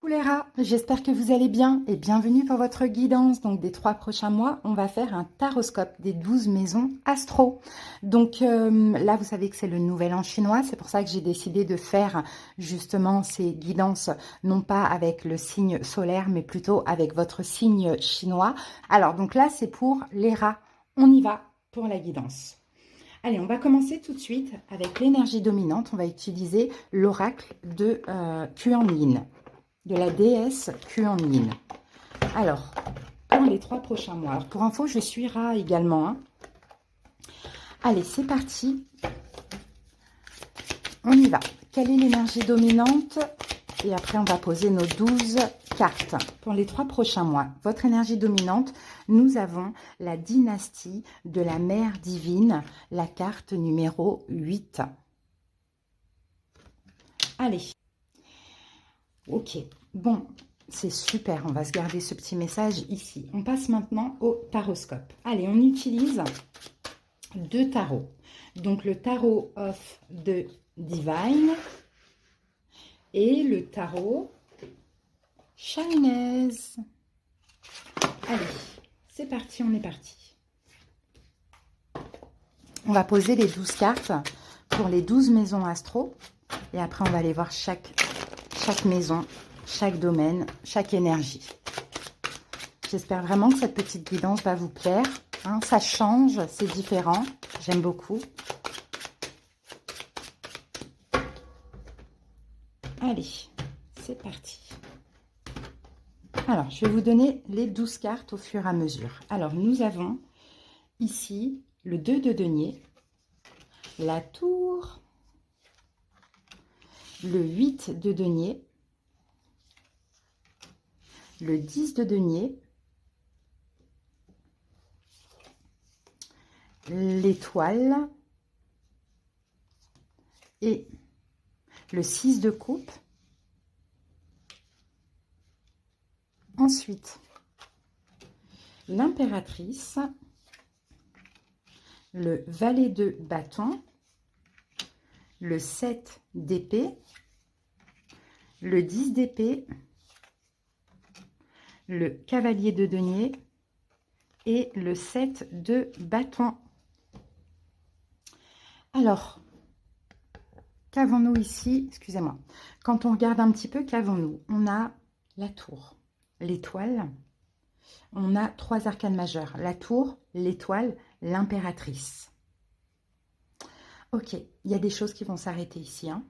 Coucou les rats, j'espère que vous allez bien et bienvenue pour votre guidance. Donc des 3 prochains mois, on va faire un taroscope des 12 maisons astro. Donc là, vous savez que c'est le nouvel an chinois, c'est pour ça que j'ai décidé de faire justement ces guidances, non pas avec le signe solaire, mais plutôt avec votre signe chinois. Alors donc là, c'est pour les rats. On y va pour la guidance. Allez, on va commencer tout de suite avec l'énergie dominante. On va utiliser l'oracle de Kuan Yin, de la déesse Kuan Yin. Alors, pour les 3 prochains mois. Alors, pour info, je suis rat également. Hein. Allez, c'est parti. On y va. Quelle est l'énergie dominante? Et après, on va poser nos 12 cartes. Pour les 3 prochains mois, votre énergie dominante, nous avons la dynastie de la mère divine, la carte numéro 8. Allez. Ok, bon, c'est super, on va se garder ce petit message ici. On passe maintenant au taroscope. Allez, on utilise 2 tarots. Donc le tarot of the Divine et le tarot Shyness. Allez, c'est parti, on est parti. On va poser les 12 cartes pour les 12 maisons astro. Et après, on va aller voir chaque maison, chaque domaine, chaque énergie. J'espère vraiment que cette petite guidance va vous plaire. Hein, ça change, c'est différent. J'aime beaucoup. Allez, c'est parti. Alors, je vais vous donner les 12 cartes au fur et à mesure. Alors, nous avons ici le 2 de denier, la tour, le 8 de denier, le 10 de denier, l'étoile et le 6 de coupe. Ensuite, l'impératrice, le valet de bâton, le 7 d'épée, le 10 d'épée, le cavalier de denier et le 7 de bâton. Alors, qu'avons-nous ici? Excusez-moi. Quand on regarde un petit peu, qu'avons-nous? On a la tour, l'étoile. On a 3 arcanes majeurs. La tour, l'étoile, l'impératrice. Ok, il y a des choses qui vont s'arrêter ici. Hein.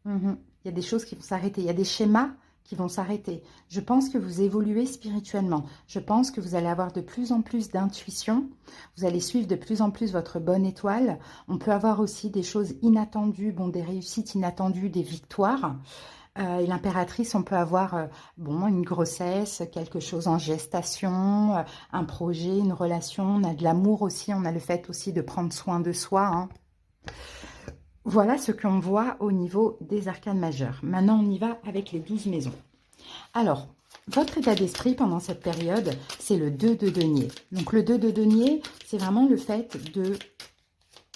Il y a des choses qui vont s'arrêter. Il y a des schémas qui vont s'arrêter. Je pense que vous évoluez spirituellement. Je pense que vous allez avoir de plus en plus d'intuition. Vous allez suivre de plus en plus votre bonne étoile. On peut avoir aussi des choses inattendues, bon, des réussites inattendues, des victoires. Et l'impératrice, on peut avoir bon, une grossesse, quelque chose en gestation, un projet, une relation. On a de l'amour aussi. On a le fait aussi de prendre soin de soi. Hein. Voilà ce qu'on voit au niveau des arcanes majeures. Maintenant, on y va avec les 12 maisons. Alors, votre état d'esprit pendant cette période, c'est le 2 de denier. Donc, le 2 de denier, c'est vraiment le fait de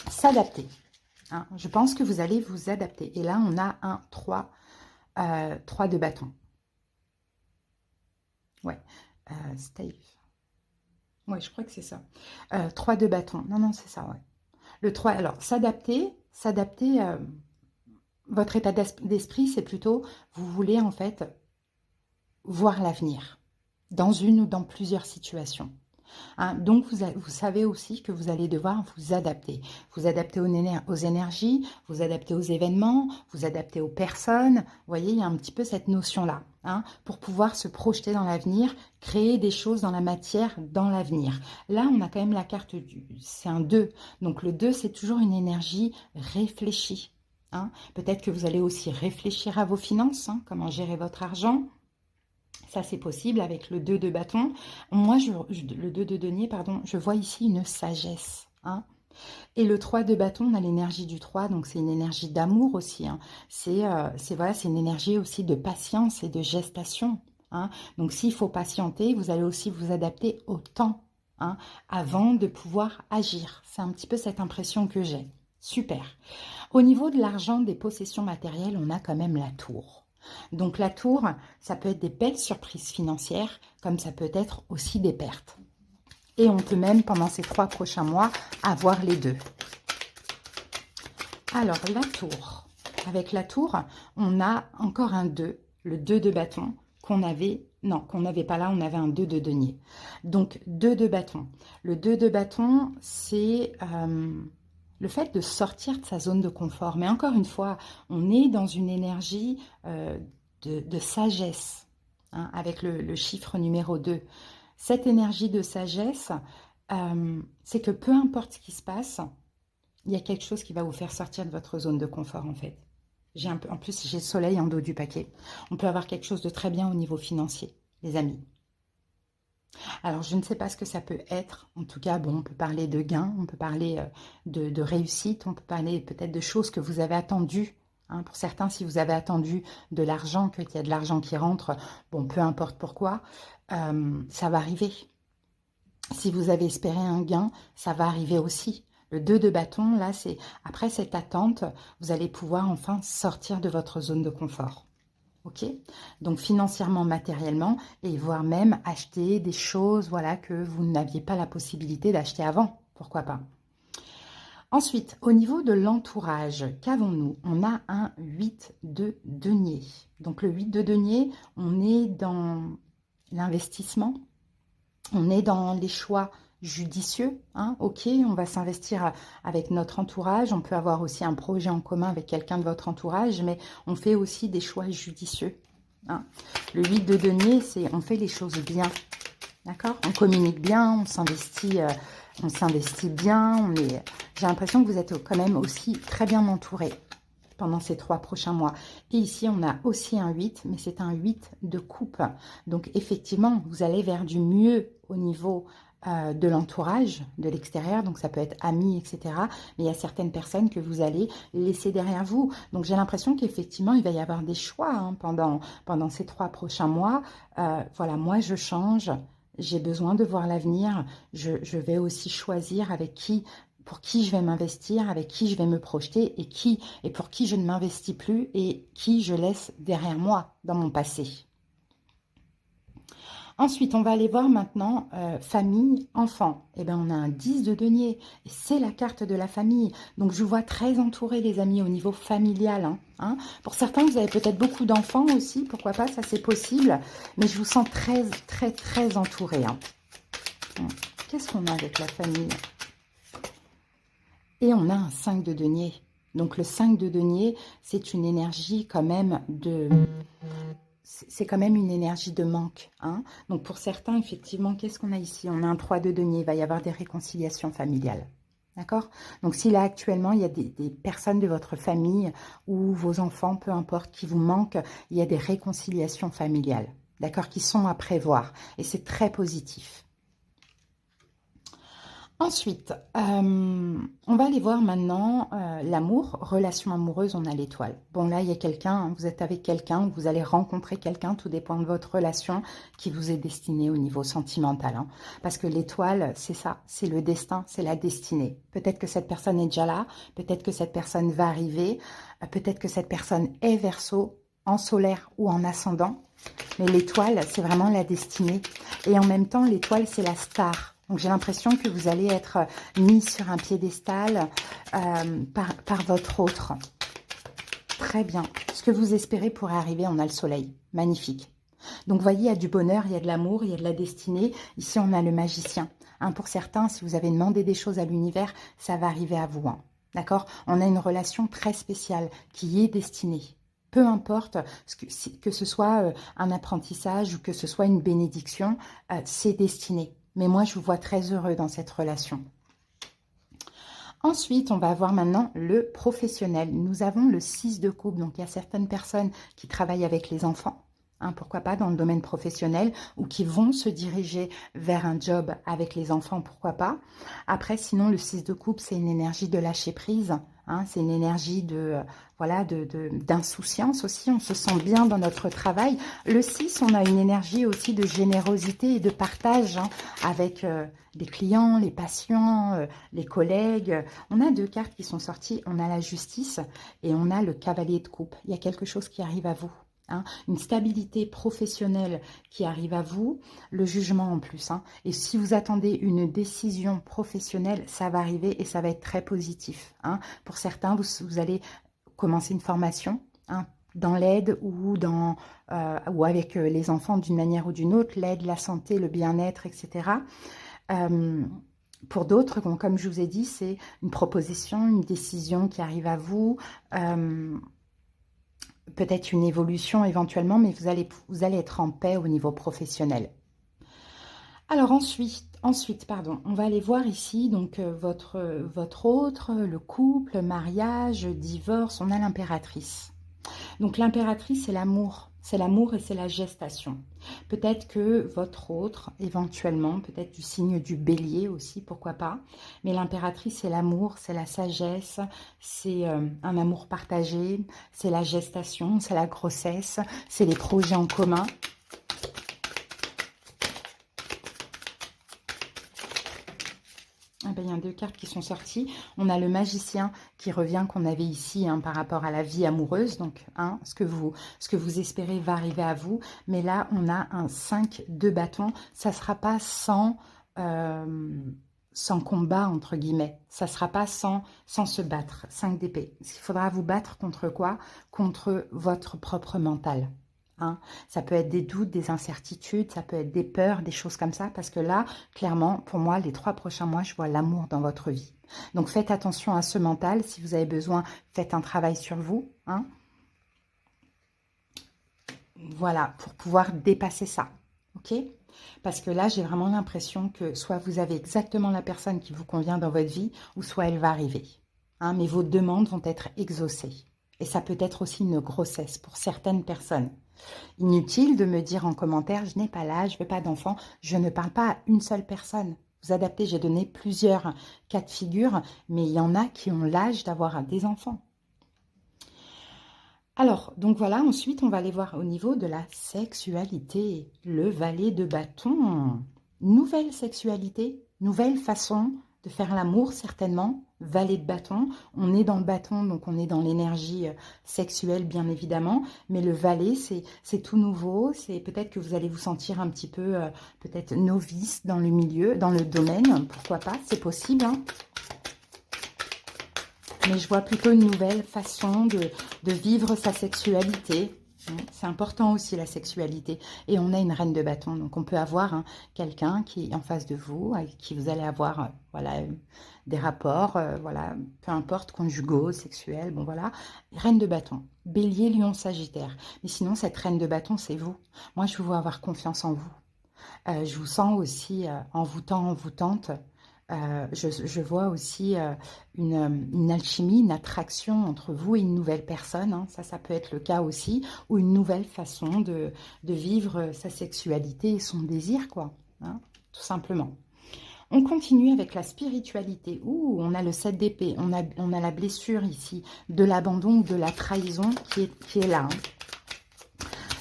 s'adapter. Hein. Je pense que vous allez vous adapter. Et là, on a un 3 de bâton. Ouais, Stave. Ouais, je crois que c'est ça. 3 de bâton. Non, c'est ça, ouais. Le 3, alors, s'adapter, votre état d'esprit, c'est plutôt, vous voulez en fait voir l'avenir dans une ou dans plusieurs situations. Hein, donc, vous savez aussi que vous allez devoir vous adapter. Vous adapter aux énergies, vous adapter aux événements, vous adapter aux personnes. Vous voyez, il y a un petit peu cette notion-là. Hein, pour pouvoir se projeter dans l'avenir, créer des choses dans la matière, dans l'avenir. Là, on a quand même la carte c'est un 2. Donc, le 2, c'est toujours une énergie réfléchie. Hein. Peut-être que vous allez aussi réfléchir à vos finances, hein, comment gérer votre argent. Ça, c'est possible avec le 2 de bâton. Moi, le 2 de denier, pardon, je vois ici une sagesse. Hein. Et le 3 de bâton, on a l'énergie du 3, donc c'est une énergie d'amour aussi. Hein. C'est une énergie aussi de patience et de gestation. Hein. Donc, s'il faut patienter, vous allez aussi vous adapter au temps hein, avant de pouvoir agir. C'est un petit peu cette impression que j'ai. Super. Au niveau de l'argent, des possessions matérielles, on a quand même la tour. Donc la tour, ça peut être des belles surprises financières, comme ça peut être aussi des pertes. Et on peut même, pendant ces 3 prochains mois, avoir les deux. Alors, la tour. Avec la tour, on a encore un 2, le 2 de bâton, qu'on avait... Non, qu'on n'avait pas là, on avait un 2 de denier. Donc, 2 de bâton. Le 2 de bâton, c'est le fait de sortir de sa zone de confort. Mais encore une fois, on est dans une énergie de sagesse, hein, avec le chiffre numéro 2. Cette énergie de sagesse, c'est que peu importe ce qui se passe, il y a quelque chose qui va vous faire sortir de votre zone de confort, en fait. En plus, j'ai le soleil en dos du paquet. On peut avoir quelque chose de très bien au niveau financier, les amis. Alors, je ne sais pas ce que ça peut être. En tout cas, bon, on peut parler de gains, on peut parler de réussite, on peut parler peut-être de choses que vous avez attendues. Hein. Pour certains, si vous avez attendu de l'argent, qu'il y a de l'argent qui rentre, bon, peu importe pourquoi, ça va arriver. Si vous avez espéré un gain, ça va arriver aussi. Le 2 de bâton, là, c'est après cette attente, vous allez pouvoir enfin sortir de votre zone de confort. Ok? Donc financièrement, matériellement, et voire même acheter des choses, voilà, que vous n'aviez pas la possibilité d'acheter avant. Pourquoi pas? Ensuite, au niveau de l'entourage, qu'avons-nous? On a un 8 de denier. Donc le 8 de denier, on est dans l'investissement, on est dans les choix judicieux, hein. Ok, on va s'investir avec notre entourage, on peut avoir aussi un projet en commun avec quelqu'un de votre entourage, mais on fait aussi des choix judicieux. Hein. Le 8 de denier, c'est on fait les choses bien, d'accord? On communique bien, on s'investit bien, j'ai l'impression que vous êtes quand même aussi très bien entouré pendant ces 3 prochains mois. Et ici, on a aussi un 8, mais c'est un 8 de coupe. Donc, effectivement, vous allez vers du mieux au niveau de l'entourage, de l'extérieur. Donc, ça peut être amis, etc. Mais il y a certaines personnes que vous allez laisser derrière vous. Donc, j'ai l'impression qu'effectivement, il va y avoir des choix hein, pendant ces 3 prochains mois. Voilà, moi, je change. J'ai besoin de voir l'avenir. Je vais aussi choisir pour qui je vais m'investir, avec qui je vais me projeter et pour qui je ne m'investis plus et qui je laisse derrière moi dans mon passé. Ensuite, on va aller voir maintenant famille, enfant. Eh bien, on a un 10 de denier et c'est la carte de la famille. Donc, je vous vois très entouré, les amis, au niveau familial. Hein. Pour certains, vous avez peut-être beaucoup d'enfants aussi. Pourquoi pas, ça c'est possible. Mais je vous sens très, très, très entouré. Hein. Qu'est-ce qu'on a avec la famille ? Et on a un 5 de denier. Donc, le 5 de denier, c'est une énergie quand même de... C'est quand même une énergie de manque. Hein. Donc, pour certains, effectivement, qu'est-ce qu'on a ici? On a un 3 de denier. Il va y avoir des réconciliations familiales. D'accord? Donc, si là, actuellement, il y a des personnes de votre famille ou vos enfants, peu importe, qui vous manquent, il y a des réconciliations familiales. D'accord? Qui sont à prévoir. Et c'est très positif. Ensuite, on va aller voir maintenant l'amour, relation amoureuse, on a l'étoile. Bon là, il y a quelqu'un, vous êtes avec quelqu'un, vous allez rencontrer quelqu'un, tout dépend de votre relation qui vous est destinée au niveau sentimental. Hein. Parce que l'étoile, c'est ça, c'est le destin, c'est la destinée. Peut-être que cette personne est déjà là, peut-être que cette personne va arriver, peut-être que cette personne est Verseau, en solaire ou en ascendant. Mais l'étoile, c'est vraiment la destinée. Et en même temps, l'étoile, c'est la star. Donc, j'ai l'impression que vous allez être mis sur un piédestal par votre autre. Très bien. Ce que vous espérez pourrait arriver, on a le soleil. Magnifique. Donc, vous voyez, il y a du bonheur, il y a de l'amour, il y a de la destinée. Ici, on a le magicien. Hein, pour certains, si vous avez demandé des choses à l'univers, ça va arriver à vous. Hein. D'accord? On a une relation très spéciale qui est destinée. Peu importe que ce soit un apprentissage ou que ce soit une bénédiction, c'est destiné. Mais moi, je vous vois très heureux dans cette relation. Ensuite, on va voir maintenant le professionnel. Nous avons le 6 de coupe. Donc, il y a certaines personnes qui travaillent avec les enfants. Hein, pourquoi pas dans le domaine professionnel ou qui vont se diriger vers un job avec les enfants, pourquoi pas. Après, sinon, le 6 de coupe, c'est une énergie de lâcher prise. Hein, c'est une énergie d'insouciance aussi, on se sent bien dans notre travail. Le 6, on a une énergie aussi de générosité et de partage hein, avec les clients, les patients, les collègues. On a 2 cartes qui sont sorties, on a la justice et on a le cavalier de coupe. Il y a quelque chose qui arrive à vous. hein, une stabilité professionnelle qui arrive à vous, le jugement en plus. Hein. Et si vous attendez une décision professionnelle, ça va arriver et ça va être très positif. Hein. Pour certains, vous allez commencer une formation, hein, dans l'aide ou avec les enfants d'une manière ou d'une autre, l'aide, la santé, le bien-être, etc. Pour d'autres, comme je vous ai dit, c'est une proposition, une décision qui arrive à vous, peut-être une évolution éventuellement, mais vous allez être en paix au niveau professionnel. Alors ensuite, pardon, on va aller voir ici donc votre autre, le couple, mariage, divorce, on a l'impératrice. Donc l'impératrice, c'est l'amour et c'est la gestation. Peut-être que votre autre, éventuellement, peut-être du signe du bélier aussi, pourquoi pas. Mais l'impératrice, c'est l'amour, c'est la sagesse, c'est un amour partagé, c'est la gestation, c'est la grossesse, c'est les projets en commun. Ah ben, il y a deux cartes qui sont sorties. On a le magicien qui revient qu'on avait ici, hein, par rapport à la vie amoureuse. Donc, hein, ce que vous espérez va arriver à vous. Mais là, on a un 5 de bâton. Ça ne sera pas sans combat, entre guillemets. Ça ne sera pas sans se battre. 5 d'épée. Il faudra vous battre contre quoi? Contre votre propre mental. Hein. Ça peut être des doutes, des incertitudes, ça peut être des peurs, des choses comme ça, parce que là, clairement, pour moi, les 3 prochains mois, je vois l'amour dans votre vie. Donc, faites attention à ce mental. Si vous avez besoin, faites un travail sur vous. Hein. Voilà, pour pouvoir dépasser ça. Ok? Parce que là, j'ai vraiment l'impression que soit vous avez exactement la personne qui vous convient dans votre vie, ou soit elle va arriver. Hein, mais vos demandes vont être exaucées. Et ça peut être aussi une grossesse pour certaines personnes. Inutile de me dire en commentaire, je n'ai pas l'âge, je veux pas d'enfant. Je ne parle pas à une seule personne. Vous adaptez, j'ai donné plusieurs cas de figure, mais il y en a qui ont l'âge d'avoir des enfants. Alors, donc voilà, ensuite, on va aller voir au niveau de la sexualité. Le valet de bâton. Nouvelle sexualité, nouvelle façon de faire l'amour, certainement. Valet de bâton, on est dans le bâton, donc on est dans l'énergie sexuelle, bien évidemment. Mais le valet, c'est tout nouveau. C'est peut-être que vous allez vous sentir un petit peu, peut-être novice dans le milieu, dans le domaine. Pourquoi pas, c'est possible, hein. Mais je vois plutôt une nouvelle façon de vivre sa sexualité. C'est important aussi, la sexualité. Et on a une reine de bâton. Donc, on peut avoir, hein, quelqu'un qui est en face de vous, avec qui vous allez avoir voilà, des rapports, voilà, peu importe, conjugaux, sexuels, bon voilà. Reine de bâton. Bélier, lion, sagittaire. Mais sinon, cette reine de bâton, c'est vous. Moi, je veux avoir confiance en vous. Je vous sens aussi envoûtant, envoûtante. Je vois aussi une alchimie, une attraction entre vous et une nouvelle personne. Hein. Ça peut être le cas aussi. Ou une nouvelle façon de vivre sa sexualité et son désir, quoi. Hein, tout simplement. On continue avec la spiritualité. Ouh, on a le 7 d'épée. On a la blessure ici de l'abandon ou de la trahison qui est là. Hein.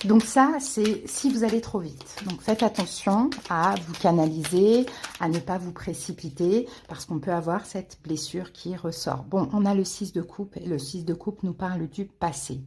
Donc ça, c'est si vous allez trop vite. Donc faites attention à vous canaliser, à ne pas vous précipiter, parce qu'on peut avoir cette blessure qui ressort. Bon, on a le 6 de coupe, et le 6 de coupe nous parle du passé.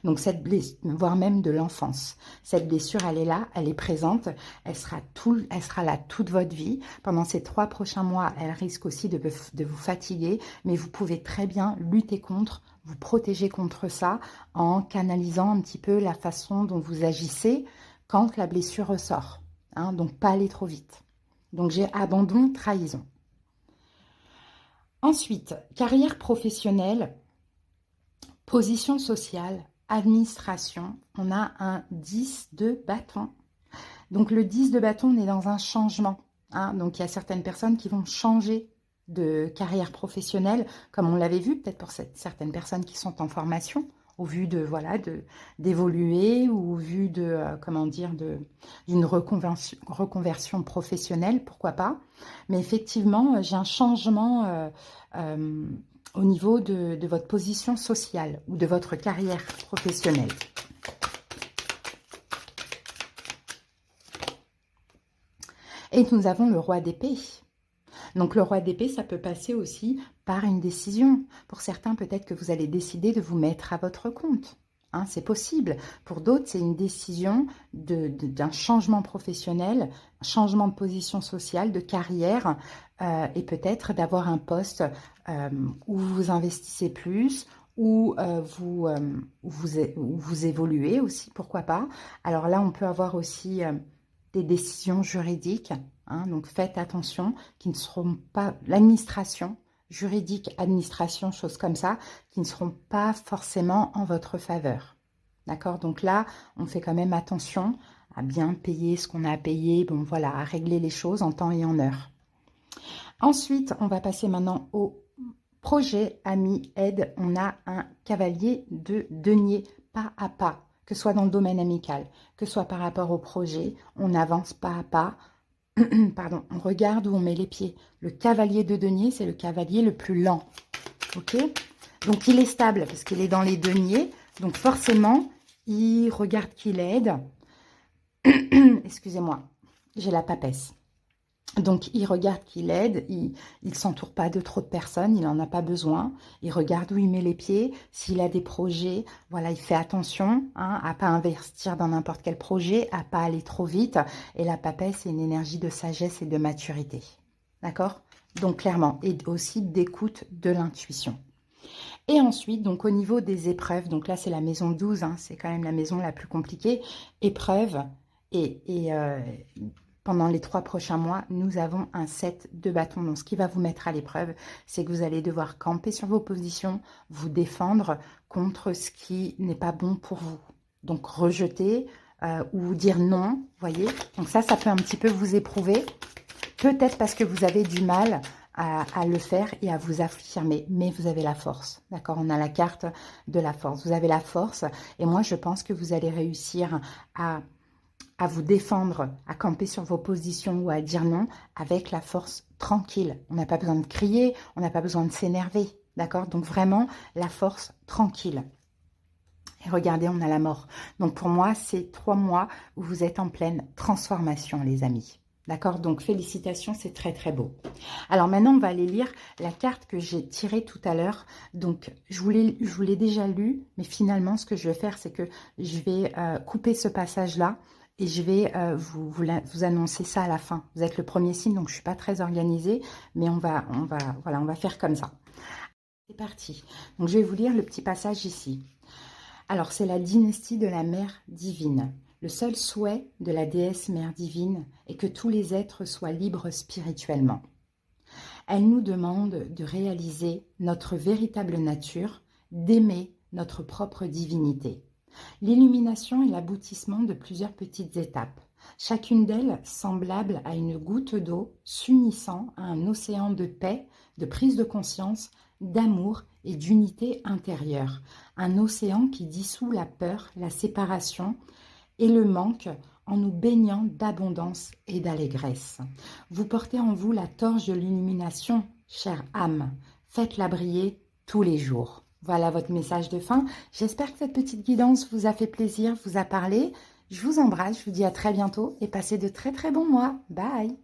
Donc cette blessure, voire même de l'enfance. Cette blessure, elle est là, elle est présente, elle sera là toute votre vie. Pendant ces 3 prochains mois, elle risque aussi de vous fatiguer, mais vous pouvez très bien lutter contre, vous protéger contre ça en canalisant un petit peu la façon dont vous agissez quand la blessure ressort. Hein, donc, pas aller trop vite. Donc, j'ai abandon, trahison. Ensuite, carrière professionnelle, position sociale, administration. On a un 10 de bâton. Donc, le 10 de bâton, on est dans un changement. Hein, donc, il y a certaines personnes qui vont changer de carrière professionnelle, comme on l'avait vu, peut-être pour certaines personnes qui sont en formation, au vu de voilà d'évoluer ou au vu de comment dire d'une reconversion professionnelle, pourquoi pas. Mais effectivement, j'ai un changement au niveau de votre position sociale ou de votre carrière professionnelle. Et nous avons le roi d'épée. Donc, le roi d'épée, ça peut passer aussi par une décision. Pour certains, peut-être que vous allez décider de vous mettre à votre compte. hein, c'est possible. Pour d'autres, c'est une décision d'un changement professionnel, un changement de position sociale, de carrière, et peut-être d'avoir un poste où vous investissez plus, où vous évoluez aussi, pourquoi pas. Alors là, on peut avoir aussi des décisions juridiques, hein, donc faites attention, qui ne seront pas l'administration, juridique, administration, choses comme ça, qui ne seront pas forcément en votre faveur. D'accord? Donc là, on fait quand même attention à bien payer ce qu'on a à payer, bon voilà, à régler les choses en temps et en heure. Ensuite, on va passer maintenant au projet, ami, aide. On a un cavalier de denier, pas à pas, que ce soit dans le domaine amical, que ce soit par rapport au projet, on avance pas à pas, pardon, on regarde où on met les pieds. Le cavalier de denier, c'est le cavalier le plus lent. Ok? Donc, il est stable parce qu'il est dans les deniers. Donc, forcément, il regarde qui l'aide. Excusez-moi, j'ai la papesse. Donc, il regarde qui l'aide, il ne s'entoure pas de trop de personnes, il n'en a pas besoin. Il regarde où il met les pieds, s'il a des projets, voilà, il fait attention hein, à ne pas investir dans n'importe quel projet, à ne pas aller trop vite. Et la papesse, c'est une énergie de sagesse et de maturité. D'accord? Donc, clairement, et aussi d'écoute de l'intuition. Et ensuite, donc au niveau des épreuves, donc là, c'est la maison 12, hein, c'est quand même la maison la plus compliquée. Épreuves et pendant les 3 prochains mois, nous avons un 7 de bâton. Donc, ce qui va vous mettre à l'épreuve, c'est que vous allez devoir camper sur vos positions, vous défendre contre ce qui n'est pas bon pour vous. Donc, rejeter ou dire non, voyez. Donc, ça peut un petit peu vous éprouver. Peut-être parce que vous avez du mal à le faire et à vous affirmer. Mais vous avez la force, d'accord? On a la carte de la force. Vous avez la force. Et moi, je pense que vous allez réussir à vous défendre, à camper sur vos positions ou à dire non avec la force tranquille. On n'a pas besoin de crier, on n'a pas besoin de s'énerver, d'accord? Donc vraiment, la force tranquille. Et regardez, on a la mort. Donc pour moi, c'est 3 mois où vous êtes en pleine transformation, les amis. D'accord? Donc félicitations, c'est très très beau. Alors maintenant, on va aller lire la carte que j'ai tirée tout à l'heure. Donc je vous l'ai déjà lu, mais finalement, ce que je vais faire, c'est que je vais couper ce passage-là. Et je vais vous annoncer ça à la fin. Vous êtes le premier signe, donc je ne suis pas très organisée, mais on va faire comme ça. C'est parti. Donc je vais vous lire le petit passage ici. Alors c'est la dynastie de la mère divine. Le seul souhait de la déesse mère divine est que tous les êtres soient libres spirituellement. Elle nous demande de réaliser notre véritable nature, d'aimer notre propre divinité. L'illumination est l'aboutissement de plusieurs petites étapes, chacune d'elles semblable à une goutte d'eau s'unissant à un océan de paix, de prise de conscience, d'amour et d'unité intérieure. Un océan qui dissout la peur, la séparation et le manque en nous baignant d'abondance et d'allégresse. Vous portez en vous la torche de l'illumination, chère âme. Faites-la briller tous les jours. Voilà votre message de fin. J'espère que cette petite guidance vous a fait plaisir, vous a parlé. Je vous embrasse, je vous dis à très bientôt et passez de très très bons mois. Bye!